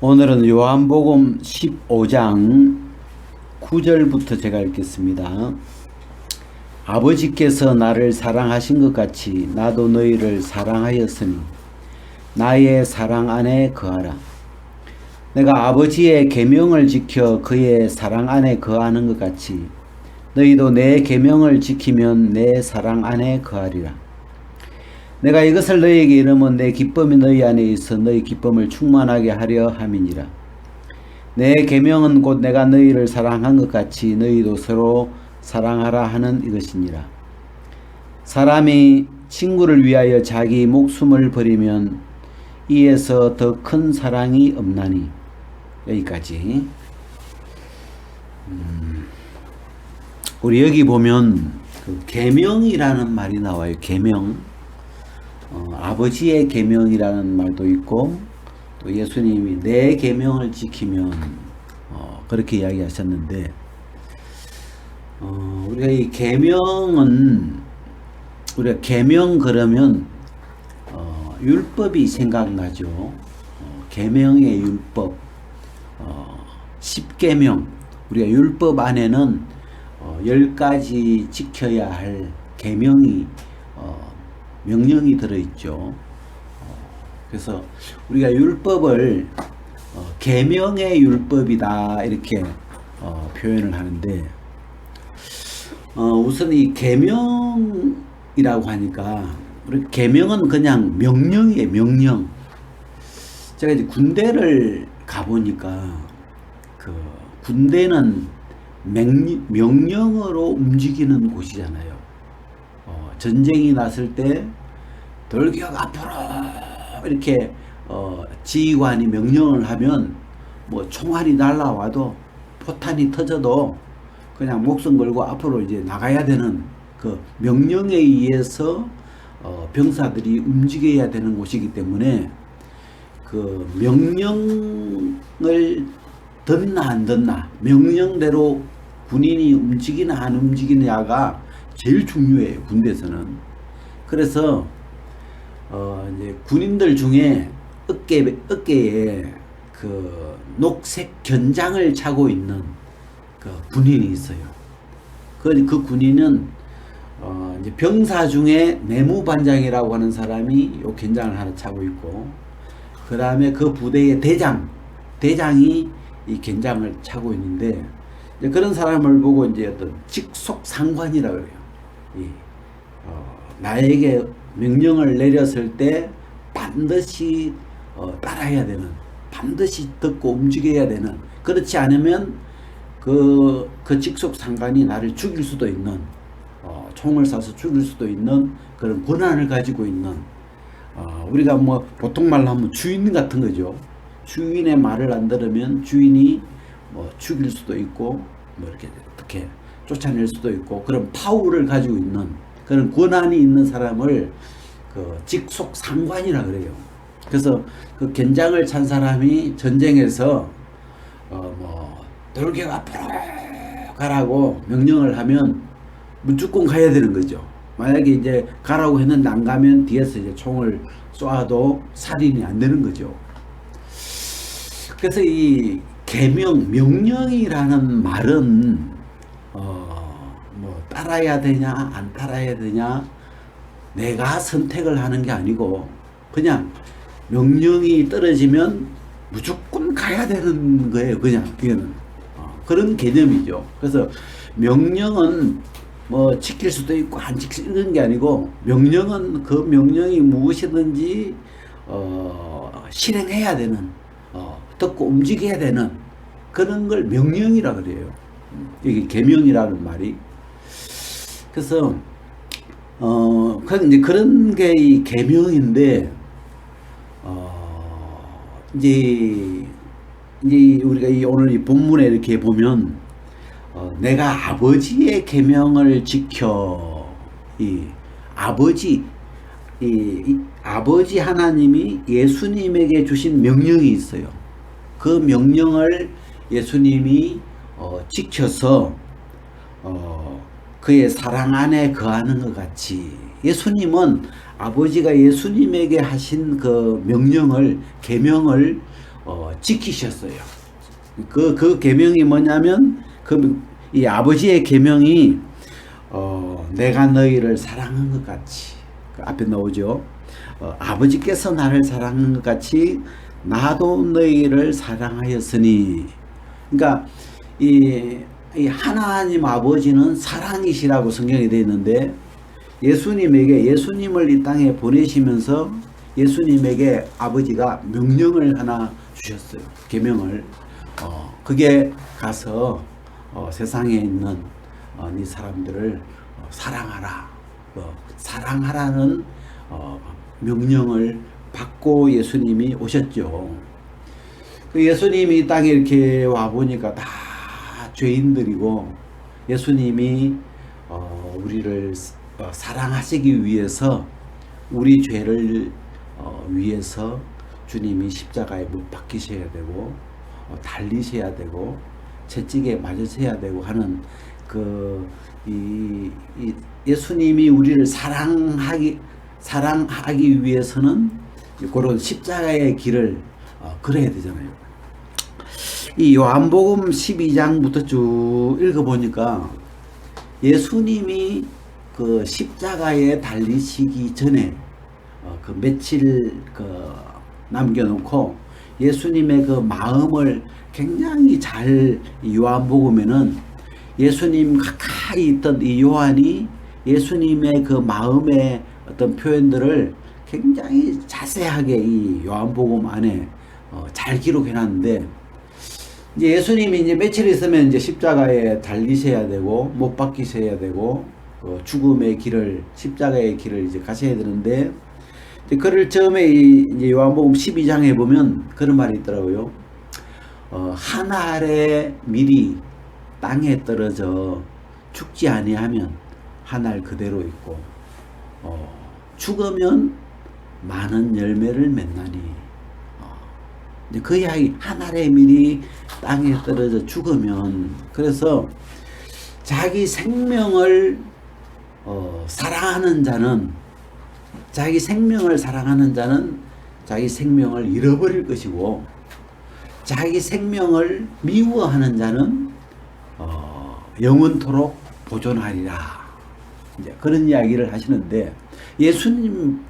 오늘은 요한복음 15장 9절부터 제가 읽겠습니다. 아버지께서 나를 사랑하신 것 같이 나도 너희를 사랑하였으니 나의 사랑 안에 거하라. 내가 아버지의 계명을 지켜 그의 사랑 안에 거하는 것 같이 너희도 내 계명을 지키면 내 사랑 안에 거하리라. 내가 이것을 너희에게 이르면 내 기쁨이 너희 안에 있어 너희 기쁨을 충만하게 하려 함이니라. 내 계명은 곧 내가 너희를 사랑한 것 같이 너희도 서로 사랑하라 하는 이것이니라. 사람이 친구를 위하여 자기 목숨을 버리면 이에서 더 큰 사랑이 없나니. 여기까지. 우리 여기 보면 그 계명이라는 말이 나와요. 계명. 아버지의 계명이라는 말도 있고 또 예수님이 내 계명을 지키면 그렇게 이야기하셨는데 우리가 이 계명은 우리가 계명 그러면 율법이 생각나죠. 계명의 율법, 십계명. 우리가 율법 안에는 10가지 지켜야 할 계명이 명령이 들어있죠. 그래서 우리가 율법을 계명의 율법이다 이렇게 표현을 하는데 우선 이 계명이라고 하니까 우리 계명은 그냥 명령이에요. 명령. 제가 이제 군대를 가보니까 그 군대는 명령으로 움직이는 곳이잖아요. 전쟁이 났을 때 돌격 앞으로 이렇게 지휘관이 명령을 하면 뭐 총알이 날라와도 포탄이 터져도 그냥 목숨 걸고 앞으로 이제 나가야 되는 그 명령에 의해서 병사들이 움직여야 되는 곳이기 때문에 그 명령을 듣나 안 듣나, 명령대로 군인이 움직이나 안 움직이냐가 제일 중요해요, 군대에서는. 그래서 이제 군인들 중에 어깨에 그 녹색 견장을 차고 있는 그 군인이 있어요. 그 군인은 이제 병사 중에 내무반장이라고 하는 사람이 요 견장을 하나 차고 있고, 그 다음에 그 부대의 대장이 이 견장을 차고 있는데, 이제 그런 사람을 보고 이제 어떤 직속상관이라고 그래요. 나에게 명령을 내렸을 때 반드시 따라야 되는, 반드시 듣고 움직여야 되는, 그렇지 않으면 그 직속상관이 나를 죽일 수도 있는, 총을 쏴서 죽일 수도 있는 그런 권한을 가지고 있는, 우리가 뭐 보통 말로 하면 주인 같은 거죠. 주인의 말을 안 들으면 주인이 뭐 죽일 수도 있고 뭐 이렇게 어떻게 쫓아낼 수도 있고 그런 파워를 가지고 있는 그런 권한이 있는 사람을 그 직속상관이라 그래요. 그래서 그 견장을 찬 사람이 전쟁에서 뭐 돌격 앞으로 가라고 명령을 하면 무조건 가야 되는 거죠. 만약에 이제 가라고 했는데 안 가면 뒤에서 이제 총을 쏴도 살인이 안 되는 거죠. 그래서 이 계명, 명령이라는 말은 뭐 따라야 되냐 안 따라야 되냐 내가 선택을 하는 게 아니고 그냥 명령이 떨어지면 무조건 가야 되는 거예요. 그냥 그거는 그런 개념이죠. 그래서 명령은 뭐 지킬 수도 있고 안 지키는 게 아니고, 명령은 그 명령이 무엇이든지 실행해야 되는, 듣고 움직여야 되는 그런 걸 명령이라 그래요. 이게 계명이라는 말이. 그래서 이제 그런 게 이 계명인데, 이제 우리가 오늘 이 본문에 이렇게 보면 내가 아버지의 계명을 지켜, 아버지 하나님이 예수님에게 주신 명령이 있어요. 그 명령을 예수님이 지켜서 그의 사랑 안에 거하는 것 같이, 예수님은 아버지가 예수님에게 하신 그 명령을, 계명을 지키셨어요. 그 계명이 뭐냐면 이 아버지의 계명이 내가 너희를 사랑한 것 같이 그 앞에 나오죠. 아버지께서 나를 사랑한 것 같이 나도 너희를 사랑하였으니. 그러니까 이 하나님 아버지는 사랑이시라고 성경에 되어 있는데 예수님을 이 땅에 보내시면서 예수님에게 아버지가 명령을 하나 주셨어요. 계명을. 그게 가서 세상에 있는 이 사람들을 사랑하라. 사랑하라는 명령을 받고 예수님이 오셨죠. 그 예수님이 이 땅에 이렇게 와 보니까 다 죄인들이고 예수님이 우리를 사랑하시기 위해서 우리 죄를 위해서 주님이 십자가에 못 박히셔야 되고 달리셔야 되고 채찍에 맞으셔야 되고 하는 예수님이 우리를 사랑하기 위해서는 그런 십자가의 길을 걸어야 되잖아요. 이 요한복음 12장부터 쭉 읽어보니까 예수님이 그 십자가에 달리시기 전에 그 며칠 남겨놓고 예수님의 그 마음을 굉장히 잘 요한복음에는 예수님 가까이 있던 이 요한이 예수님의 그 마음의 어떤 표현들을 굉장히 자세하게 이 요한복음 안에 잘 기록해 놨는데 이제 예수님이 이제 며칠 있으면 이제 십자가에 달리셔야 되고 못 박히셔야 되고 죽음의 길을 십자가의 길을 이제 가셔야 되는데 이제 그를 처음에 이제 요한복음 12장에 보면 그런 말이 있더라고요. 한 알의 밀이 땅에 떨어져 죽지 아니하면 한 알 그대로 있고 죽으면 많은 열매를 맺나니. 그 이야기 한 알의 밀이 땅에 떨어져 죽으면 그래서 자기 생명을 사랑하는 자는 자기 생명을 잃어버릴 것이고 자기 생명을 미워하는 자는 영원토록 보존하리라. 이제 그런 이야기를 하시는데 예수님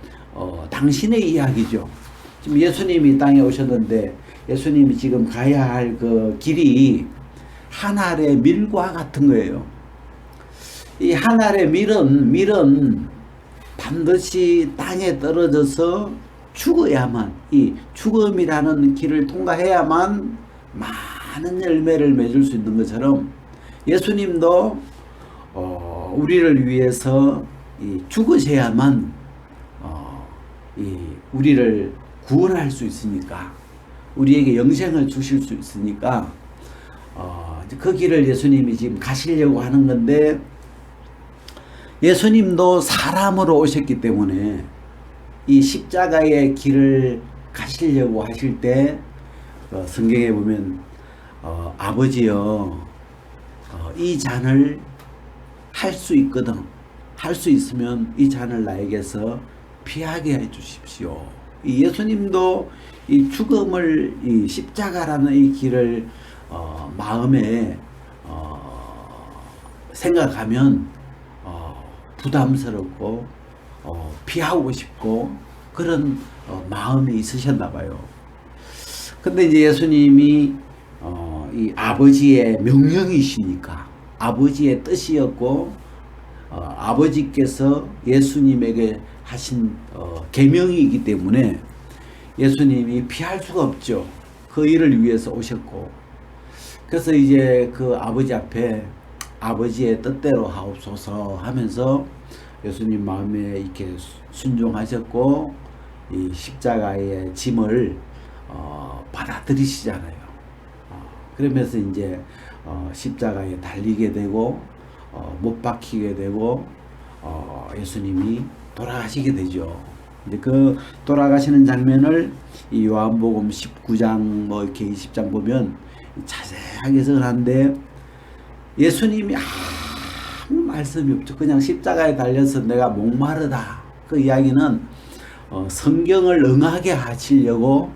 당신의 이야기죠. 지금 예수님이 땅에 오셨는데 예수님이 지금 가야 할 그 길이 한 알의 밀과 같은 거예요. 이 한 알의 밀은 반드시 땅에 떨어져서 죽어야만 이 죽음이라는 길을 통과해야만 많은 열매를 맺을 수 있는 것처럼 예수님도 우리를 위해서 죽으셔야만 우리를 구원할 수 있으니까 우리에게 영생을 주실 수 있으니까 그 길을 예수님이 지금 가시려고 하는 건데 예수님도 사람으로 오셨기 때문에 이 십자가의 길을 가시려고 하실 때 성경에 보면 아버지여 이 잔을 할 수 있거든 할 수 있으면 이 잔을 나에게서 피하게 해 주십시오. 이 예수님도 이 죽음을 이 십자가라는 이 길을 마음에 생각하면 부담스럽고 피하고 싶고 그런 마음이 있으셨나 봐요. 근데 이제 예수님이 이 아버지의 명령이시니까 아버지의 뜻이었고 아버지께서 예수님에게 하신 계명이기 때문에 예수님이 피할 수가 없죠. 그 일을 위해서 오셨고 그래서 이제 그 아버지 앞에 아버지의 뜻대로 하옵소서 하면서 예수님 마음에 이렇게 순종하셨고 이 십자가의 짐을 받아들이시잖아요. 그러면서 이제 십자가에 달리게 되고 못 박히게 되고 예수님이 돌아가시게 되죠. 이제 그 돌아가시는 장면을 이 요한복음 19장 뭐 이렇게 20장 보면 자세하게 설하는데 예수님이 아무 말씀이 없죠. 그냥 십자가에 달려서 내가 목마르다. 그 이야기는 성경을 응하게 하시려고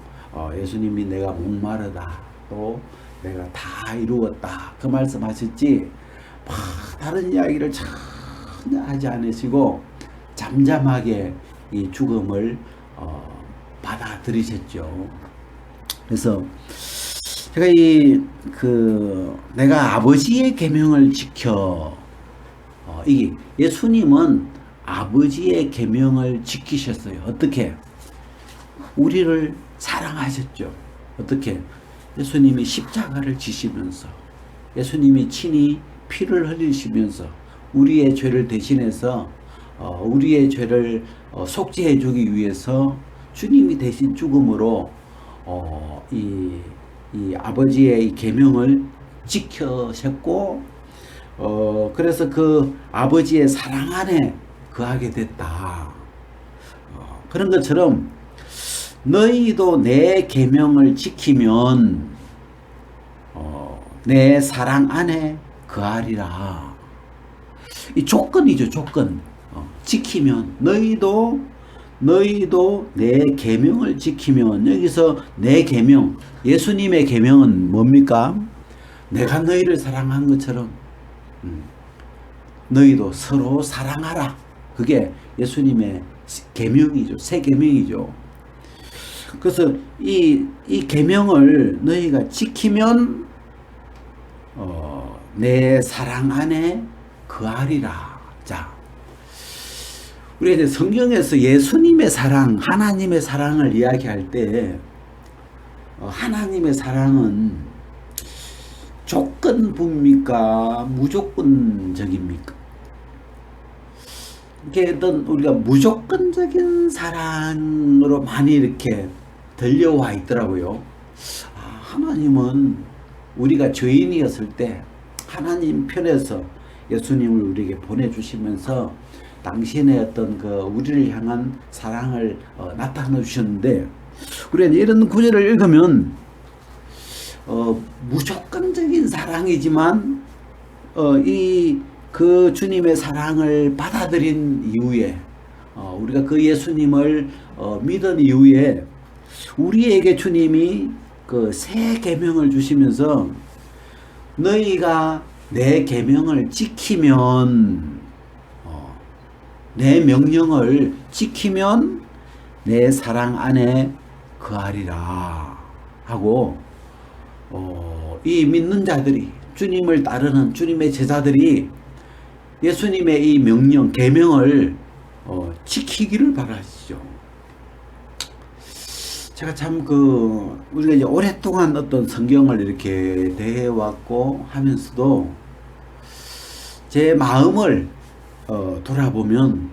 예수님이 내가 목마르다, 또 내가 다 이루었다, 그 말씀하셨지 막 다른 이야기를 전혀 하지 않으시고 잠잠하게 이 죽음을 받아들이셨죠. 그래서 제가 내가 아버지의 계명을 지켜, 이게 예수님은 아버지의 계명을 지키셨어요. 어떻게? 우리를 사랑하셨죠. 어떻게? 예수님이 십자가를 지시면서, 예수님이 친히 피를 흘리시면서 우리의 죄를 대신해서 우리의 죄를 속죄해 주기 위해서 주님이 대신 죽음으로 이 아버지의 이 계명을 지켜셨고, 그래서 그 아버지의 사랑 안에 거하게 됐다. 그런 것처럼 너희도 내 계명을 지키면 내 사랑 안에 거하리라. 이 조건이죠, 조건. 지키면 너희도 내 계명을 지키면, 여기서 내 계명, 예수님의 계명은 뭡니까? 내가 너희를 사랑한 것처럼 너희도 서로 사랑하라. 그게 예수님의 계명이죠. 새 계명이죠. 그래서 이 계명을 너희가 지키면 내 사랑 안에 거하리라. 자, 우리가 이제 성경에서 예수님의 사랑, 하나님의 사랑을 이야기할 때 하나님의 사랑은 조건부입니까? 무조건적입니까? 이게 어떤 우리가 무조건적인 사랑으로 많이 이렇게 들려와 있더라고요. 하나님은 우리가 죄인이었을 때 하나님 편에서 예수님을 우리에게 보내주시면서 당신의 어떤 우리를 향한 사랑을 나타내 주셨는데, 우리가 이런 구절을 읽으면 무조건적인 사랑이지만 그 주님의 사랑을 받아들인 이후에 우리가 그 예수님을 믿은 이후에 우리에게 주님이 그 새 계명을 주시면서 너희가 내 계명을 지키면, 내 명령을 지키면 내 사랑 안에 거하리라 하고, 이 믿는 자들이, 주님을 따르는 주님의 제자들이 예수님의 이 명령, 계명을 지키기를 바라시죠. 제가 참 우리가 이제 오랫동안 어떤 성경을 이렇게 대해왔고 하면서도 제 마음을 돌아보면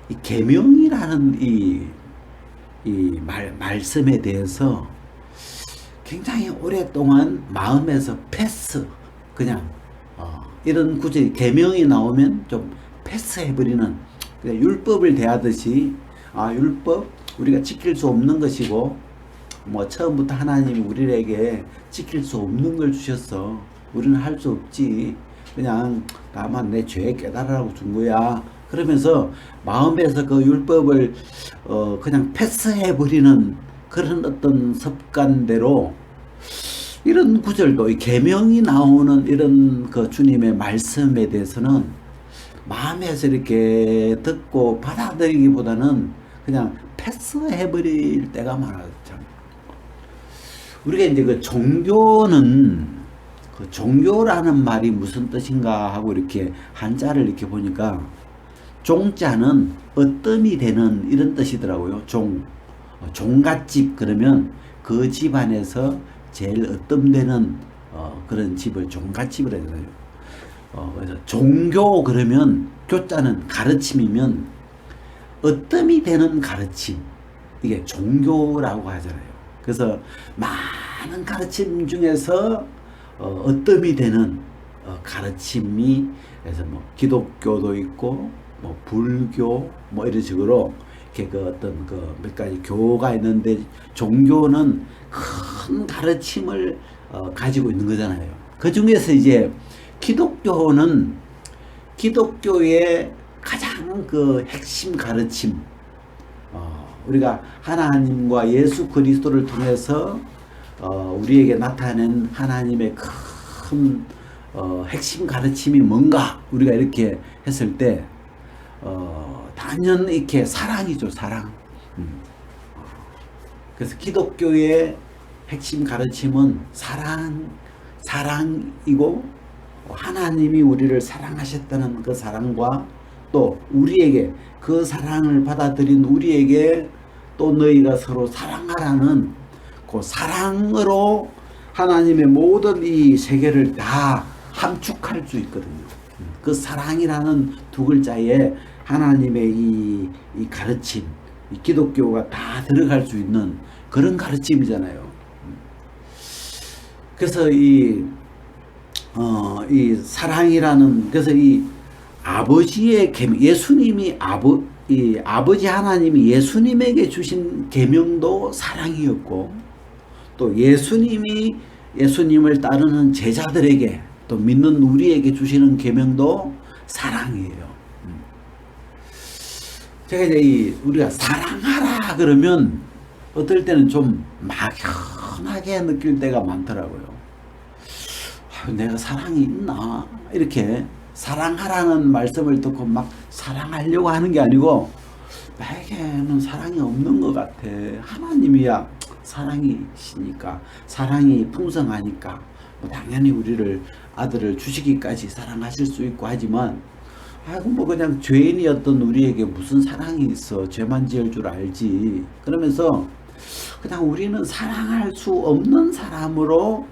이 계명이라는 이 말씀에 대해서 굉장히 오랫동안 마음에서 패스, 그냥 이런 구절이 계명이 나오면 좀 패스해버리는, 그냥 율법을 대하듯이 율법 우리가 지킬 수 없는 것이고, 뭐 처음부터 하나님이 우리에게 지킬 수 없는 걸 주셨어, 우리는 할 수 없지, 그냥 다만 내 죄 깨달으라고 준 거야, 그러면서 마음에서 그 율법을 그냥 패스해버리는 그런 어떤 습관대로 이런 구절도, 이 계명이 나오는 이런 그 주님의 말씀에 대해서는 마음에서 이렇게 듣고 받아들이기보다는 그냥 패스해버릴 때가 많아요. 우리가 이제 종교라는 말이 무슨 뜻인가 하고 이렇게 한자를 이렇게 보니까, 종자는 어뜸이 되는 이런 뜻이더라고요. 종갓집, 그러면 그 집안에서 제일 어뜸되는 그런 집을 종갓집을 해요. 그래서 종교, 그러면 교자는 가르침이면 어뜸이 되는 가르침, 이게 종교라고 하잖아요. 그래서 많은 가르침 중에서 어뜸이 되는 가르침이, 그래서 뭐 기독교도 있고 뭐 불교 뭐 이런 식으로 이렇게 어떤 몇 가지 교가 있는데, 종교는 큰 가르침을 가지고 있는 거잖아요. 그 중에서 이제 기독교는 기독교의 가장 핵심 가르침, 우리가 하나님과 예수 그리스도를 통해서 우리에게 나타낸 하나님의 큰 핵심 가르침이 뭔가 우리가 이렇게 했을 때 단연 이렇게 사랑이죠. 사랑. 그래서 기독교의 핵심 가르침은 사랑이고 하나님이 우리를 사랑하셨다는 그 사랑과 또 우리에게 그 사랑을 받아들인 우리에게 또 너희가 서로 사랑하라는 그 사랑으로 하나님의 모든 이 세계를 다 함축할 수 있거든요. 그 사랑이라는 두 글자에 하나님의 이 가르침, 이 기독교가 다 들어갈 수 있는 그런 가르침이잖아요. 그래서 이 사랑이라는, 그래서 이 아버지의 계명, 예수님이 아버지 하나님이 예수님에게 주신 계명도 사랑이었고, 또 예수님을 따르는 제자들에게 또 믿는 우리에게 주시는 계명도 사랑이에요. 제가 이제 우리가 사랑하라 그러면 어떨 때는 좀 막연하게 느낄 때가 많더라고요. 내가 사랑이 있나? 이렇게 사랑하라는 말씀을 듣고 막 사랑하려고 하는 게 아니고, 나에게는 사랑이 없는 것 같아. 하나님이야 사랑이시니까, 사랑이 풍성하니까 뭐 당연히 우리를, 아들을 주시기까지 사랑하실 수 있고 하지만, 아이고 뭐 그냥 죄인이었던 우리에게 무슨 사랑이 있어. 죄만 지을 줄 알지. 그러면서 그냥 우리는 사랑할 수 없는 사람으로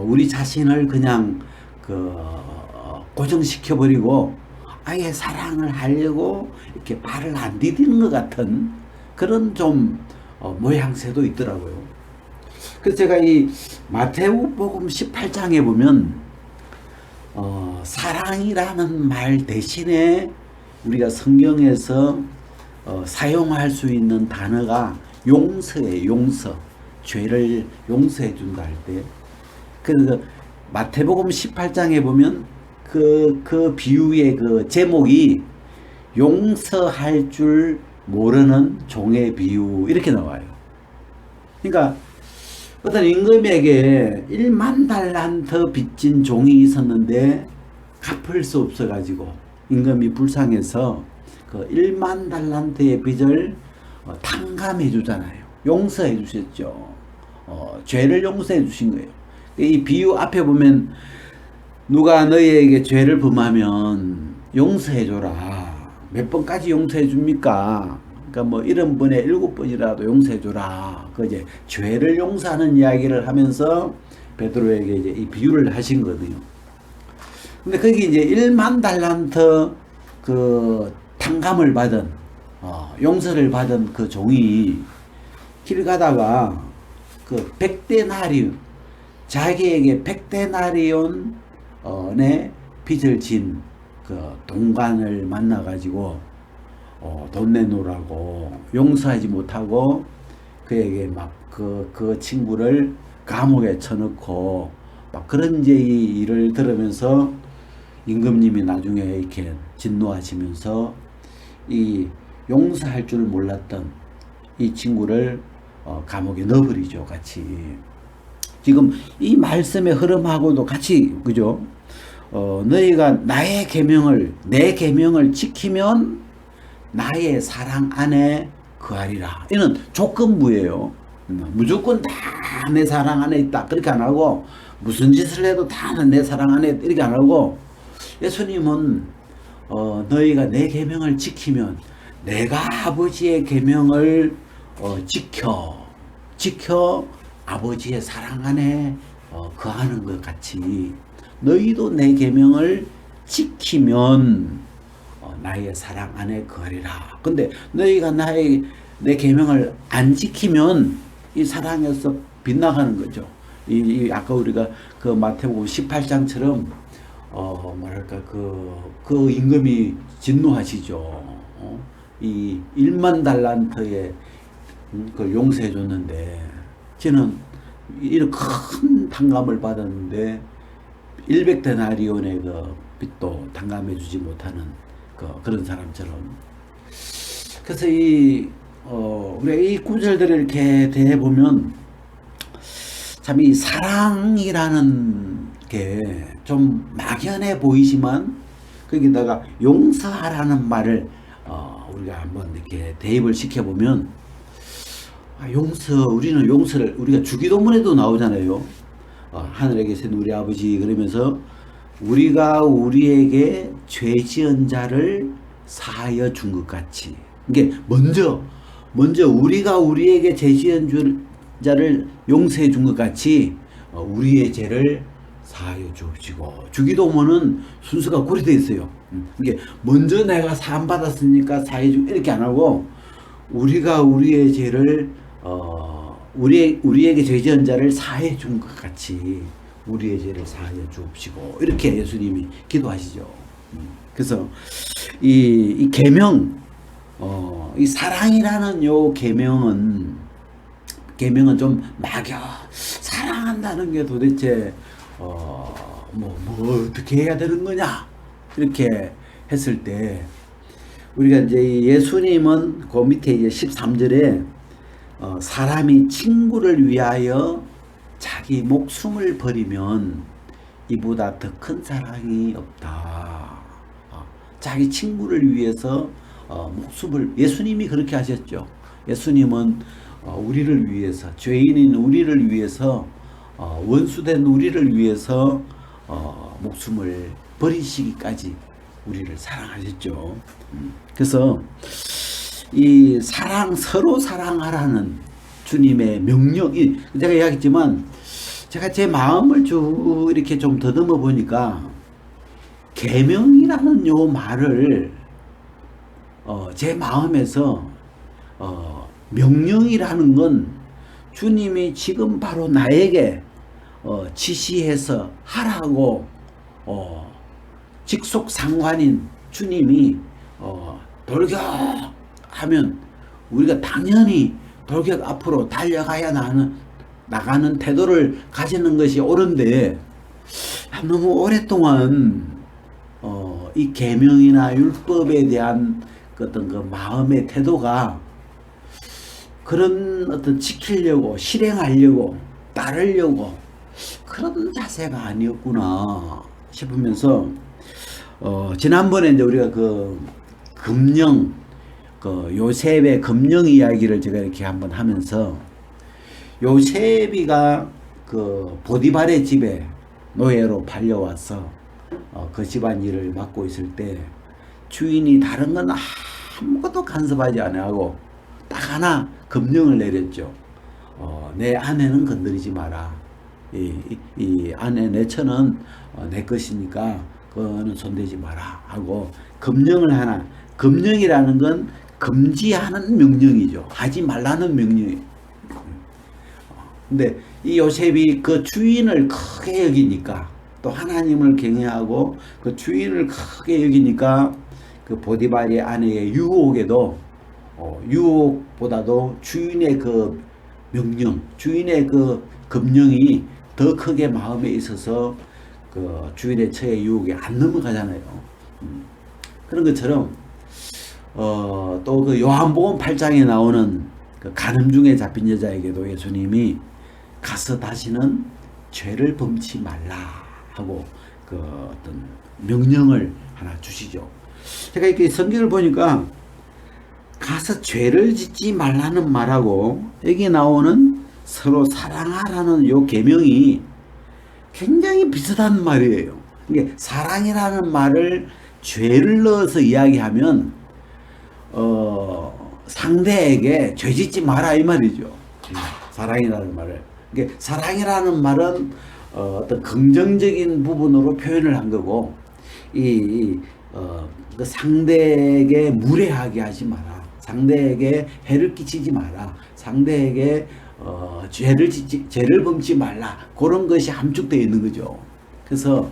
우리 자신을 그냥 고정시켜 버리고 아예 사랑을 하려고 이렇게 발을 안 디디는 것 같은 그런 좀 모양새도 있더라고요. 그래서 제가 이 마태복음 18장에 보면 사랑이라는 말 대신에 우리가 성경에서 사용할 수 있는 단어가 용서예요. 용서. 죄를 용서해 준다 할 때. 그래서 마태복음 18장에 보면 그 비유의 그 제목이 용서할 줄 모르는 종의 비유 이렇게 나와요. 그러니까 어떤 임금에게 1만 달란트 빚진 종이 있었는데 갚을 수 없어 가지고 임금이 불쌍해서 그 1만 달란트의 빚을 탕감해 주잖아요. 용서해 주셨죠. 죄를 용서해 주신 거예요. 이 비유 앞에 보면 누가 너희에게 죄를 범하면 용서해 줘라. 몇 번까지 용서해 줍니까? 그러니까 뭐 70번에 7번이라도 용서해 줘라. 그 이제 죄를 용서하는 이야기를 하면서 베드로에게 이제 이 비유를 하신 거거든요. 근데 거기 이제 1만 달란트 그 탕감을 받은 용서를 받은 그 종이 길 가다가 그 100데나리온, 자기에게 100데나리온의 빚을 진 그 동관을 만나 가지고 돈 내놓으라고 용서하지 못하고 그에게 막 그 친구를 감옥에 쳐넣고 막 그런 이제 이 일을 들으면서 임금님이 나중에 이렇게 진노하시면서 이 용서할 줄 몰랐던 이 친구를 감옥에 넣어버리죠. 같이. 지금 이 말씀의 흐름하고도 같이, 그죠? 너희가 나의 계명을, 내 계명을 지키면 나의 사랑 안에 거하리라. 이는 조건부예요. 무조건 다 내 사랑 안에 있다. 그렇게 안 하고, 무슨 짓을 해도 다 내 사랑 안에 있다. 이렇게 안 하고, 예수님은 너희가 내 계명을 지키면 내가 아버지의 계명을 지켜 아버지의 사랑 안에 거하는 것 같이 너희도 내 계명을 지키면 나의 사랑 안에 거하리라. 근데 너희가 내 계명을 안 지키면 이 사랑에서 빗나가는 거죠. 아까 우리가 그 마태복음 18장처럼 뭐랄까 그 임금이 진노하시죠. 이 1만 달란트의 그걸 용서해 줬는데 저는 이런 큰 탕감을 받았는데 100데나리온의 그 빚도 탕감해 주지 못하는 그런 사람처럼. 그래서 이 우리가 이 구절들을 이렇게 대해보면 참 이 사랑이라는 게 좀 막연해 보이지만 거기다가 용서하라는 말을 우리가 한번 이렇게 대입을 시켜보면 우리는 용서를 우리가 주기도문에도 나오잖아요. 하늘에 계신 우리 아버지 그러면서 우리가 우리에게 죄 지은 자를 사하여 준 것 같이 이게 먼저 우리가 우리에게 죄 지은 자를 용서해 준 것 같이 우리의 죄를 사하여 주옵시고 주기도문은 순서가 고려되어 있어요. 이게 먼저 내가 사함 받았으니까 사해 주 이렇게 안 하고 우리가 우리의 죄를 우리에게 죄 지은 자를 사해 준 것 같이 우리의 죄를 사하여 주옵시고 이렇게 예수님이 기도하시죠. 그래서 이 계명 이 사랑이라는 요 계명은 좀 사랑한다는 게 도대체 뭐 어떻게 해야 되는 거냐 이렇게 했을 때 우리가 이제 예수님은 그 밑에 이제 13절에 사람이 친구를 위하여 자기 목숨을 버리면 이보다 더 큰 사랑이 없다. 자기 친구를 위해서 목숨을 예수님이 그렇게 하셨죠. 예수님은 우리를 위해서 죄인인 우리를 위해서 원수된 우리를 위해서 목숨을 버리시기까지 우리를 사랑하셨죠. 그래서 이 서로 사랑하라는 주님의 명령이 제가 이야기했지만 제가 제 마음을 쭉 이렇게 좀 더듬어 보니까 계명이라는 요 말을 제 마음에서 명령이라는 건 주님이 지금 바로 나에게 지시해서 하라고 직속상관인 주님이 돌격하면 우리가 당연히 돌격 앞으로 달려가야 나가는 태도를 가지는 것이 옳은데 너무 오랫동안 이 계명이나 율법에 대한 어떤 그 마음의 태도가 그런 어떤 지키려고 실행하려고 따르려고 그런 자세가 아니었구나 싶으면서 지난번에 이제 우리가 그 금령 요셉의 금령 이야기를 제가 이렇게 한번 하면서 요셉이가 그 보디발의 집에 노예로 팔려와서 그 집안 일을 맡고 있을 때 주인이 다른 건 아무것도 간섭하지 않고 딱 하나 금령을 내렸죠. 내 아내는 건드리지 마라. 이 아내 내 처는 내 것이니까 그거는 손대지 마라 하고 금령이라는 건 금지하는 명령이죠. 하지 말라는 명령이에요. 근데 이 요셉이 그 주인을 크게 여기니까 또 하나님을 경외하고 그 주인을 크게 여기니까 그 보디발의 아내의 유혹보다도 주인의 그 명령, 주인의 그 금령이 더 크게 마음에 있어서 그 주인의 처의 유혹에 안 넘어가잖아요. 그런 것처럼 또 그 요한복음 8장에 나오는 그 간음 중에 잡힌 여자에게도 예수님이 가서 다시는 죄를 범치 말라 하고 그 어떤 명령을 하나 주시죠. 제가 이렇게 성경을 보니까 가서 죄를 짓지 말라는 말하고 여기 나오는 서로 사랑하라는 요 계명이 굉장히 비슷한 말이에요. 이게 사랑이라는 말을 죄를 넣어서 이야기하면 상대에게 죄 짓지 마라 이 말이죠. 사랑이라는 말을. 이게 사랑이라는 말은 어떤 긍정적인 부분으로 표현을 한 거고 그 상대에게 무례하게 하지 마라. 상대에게 해를 끼치지 마라. 상대에게 죄를 범치 말라. 그런 것이 함축되어 있는 거죠. 그래서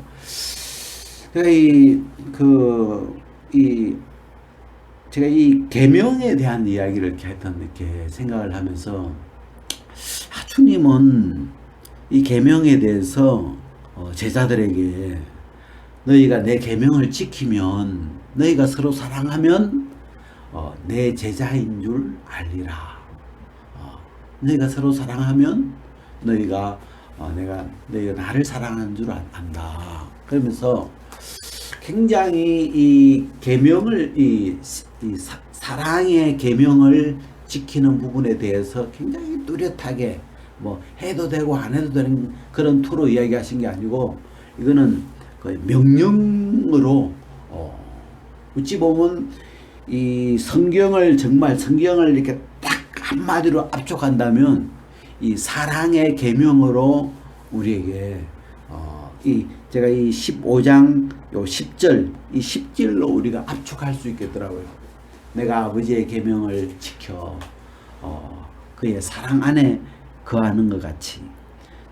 제가 이 계명에 대한 이야기를 이렇게 생각을 하면서 주님은 이 계명에 대해서 제자들에게 너희가 내 계명을 지키면 너희가 서로 사랑하면 내 제자인 줄 알리라. 너희가 서로 사랑하면 너희가 너희가 나를 사랑하는 줄 안다. 그러면서 굉장히 이 계명을 사랑의 계명을 지키는 부분에 대해서 굉장히 뚜렷하게 뭐 해도 되고 안 해도 되는 그런 투로 이야기하신 게 아니고 이거는 거의 명령으로 어찌 보면 이 성경을 이렇게 딱 한마디로 압축한다면 이 사랑의 계명으로 우리에게 제가 이 15장 요 10절 이 10절로 우리가 압축할 수 있겠더라고요. 내가 아버지의 계명을 지켜 그의 사랑 안에 거하는 것 같이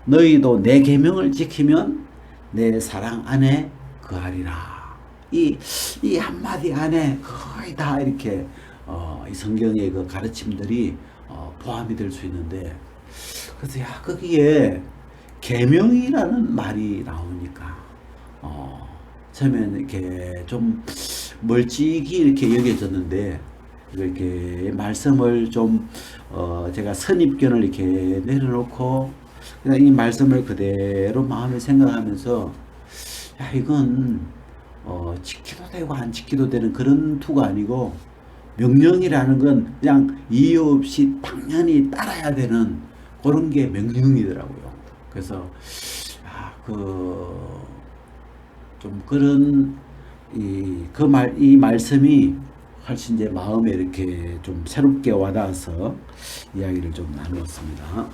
너희도 내 계명을 지키면 내 사랑 안에 거하리라. 이 한마디 안에 거의 다 이렇게 이 성경의 그 가르침들이 포함이 될 수 있는데, 그래서 거기에 계명이라는 말이 나오니까 처음에는 이렇게 좀 멀찍이 이렇게 여겨졌는데, 이렇게 말씀을 좀 제가 선입견을 이렇게 내려놓고 그냥 이 말씀을 그대로 마음에 생각하면서 이건 지키도 되고 안 지키도 되는 그런 투가 아니고 명령이라는 건 그냥 이유 없이 당연히 따라야 되는 그런 게 명령이더라고요. 그래서 좀 그런 이 말씀이 훨씬 이제 마음에 이렇게 좀 새롭게 와닿아서 이야기를 좀 나누었습니다.